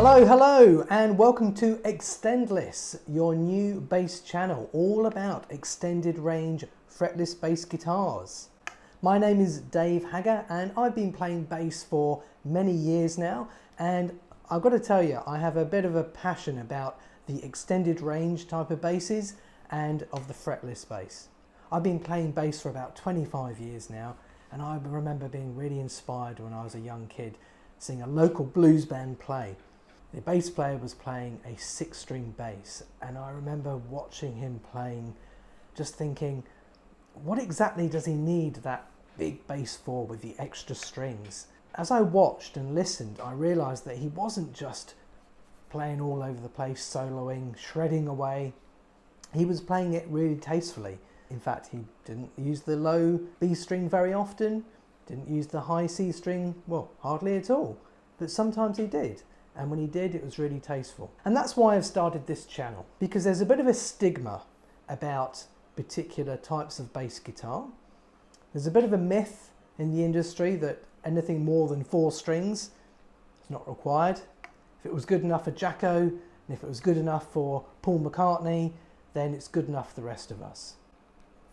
Hello, and welcome to XTENDLESS, your new bass channel, all about extended range fretless bass guitars. My name is Dave Hagger, and I've been playing bass for many years now, and I've got to tell you, I have a bit of a passion about the extended range type of basses and of the fretless bass. I've been playing bass for about 25 years now, and I remember being really inspired when I was a young kid, seeing a local blues band play. The bass player was playing a 6-string bass, and I remember watching him playing, just thinking, what exactly does he need that big bass for with the extra strings? As I watched and listened, I realised that he wasn't just playing all over the place, soloing, shredding away. He was playing it really tastefully. In fact, he didn't use the low B string very often, didn't use the high C string, well, hardly at all, but sometimes he did. And when he did, it was really tasteful. And that's why I've started this channel, because there's a bit of a stigma about particular types of bass guitar. There's a bit of a myth in the industry that anything more than 4 strings is not required. If it was good enough for Jacko, and if it was good enough for Paul McCartney, then it's good enough for the rest of us.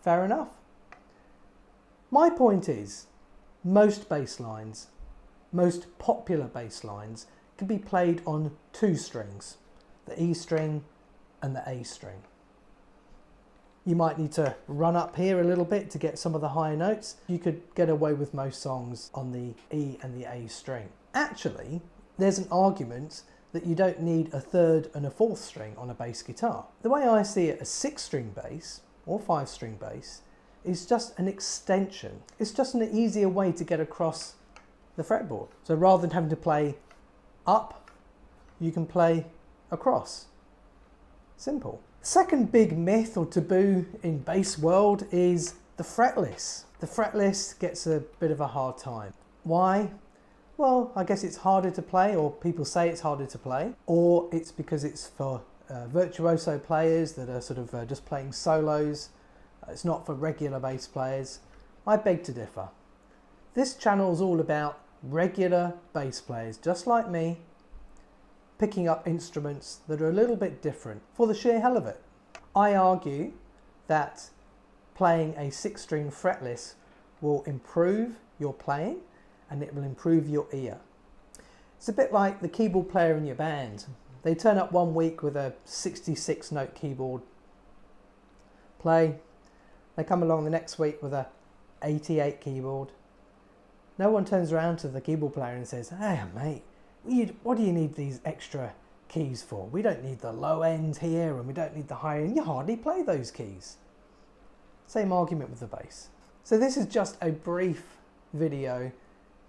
Fair enough. My point is, most bass lines, most popular bass lines, can be played on 2 strings, the E string and the A string. You might need to run up here a little bit to get some of the higher notes. You could get away with most songs on the E and the A string. Actually, there's an argument that you don't need a 3rd and a 4th string on a bass guitar. The way I see it, a 6-string bass or 5-string bass is just an extension. It's just an easier way to get across the fretboard. So rather than having to play up, you can play across. Simple. Second big myth or taboo in bass world is the fretless. The fretless gets a bit of a hard time. Why? Well, I guess it's harder to play, or people say it's harder to play, or it's because it's for virtuoso players that are sort of just playing solos. It's not for regular bass players. I beg to differ. This channel is all about regular bass players, just like me, picking up instruments that are a little bit different for the sheer hell of it. I argue that playing a 6-string fretless will improve your playing and it will improve your ear. It's a bit like the keyboard player in your band. They turn up one week with a 66-note keyboard, play. They come along the next week with a 88 keyboard. No one turns around to the keyboard player and says, "Hey mate, what do you need these extra keys for? We don't need the low end here and we don't need the high end. You hardly play those keys." Same argument with the bass. So this is just a brief video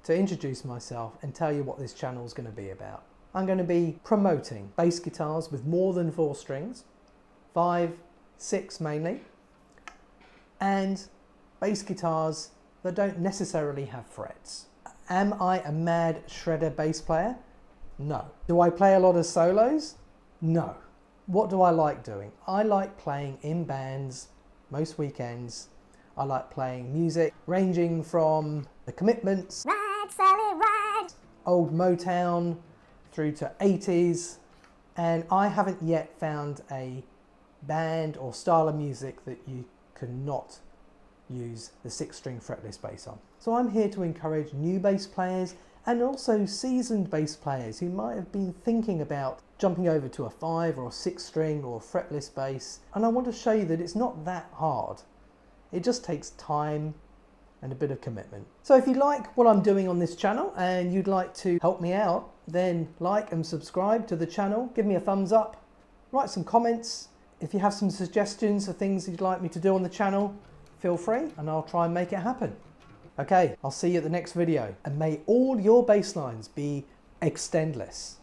to introduce myself and tell you what this channel is going to be about. I'm going to be promoting bass guitars with more than 4 strings, 5, 6 mainly, and bass guitars that don't necessarily have frets. Am I a mad shredder bass player? No. Do I play a lot of solos? No. What do I like doing? I like playing in bands most weekends. I like playing music ranging from The Commitments, Ride, Sally, Ride, old Motown through to 80s, and I haven't yet found a band or style of music that you cannot use the 6-string fretless bass on. So I'm here to encourage new bass players and also seasoned bass players who might have been thinking about jumping over to a 5 or a 6-string or fretless bass, and I want to show you that it's not that hard. It just takes time and a bit of commitment. So if you like what I'm doing on this channel and you'd like to help me out, then like and subscribe to the channel, give me a thumbs up, write some comments. If you have some suggestions of things you'd like me to do on the channel, feel free and I'll try and make it happen. Okay, I'll see you at the next video, and may all your bass lines be extendless.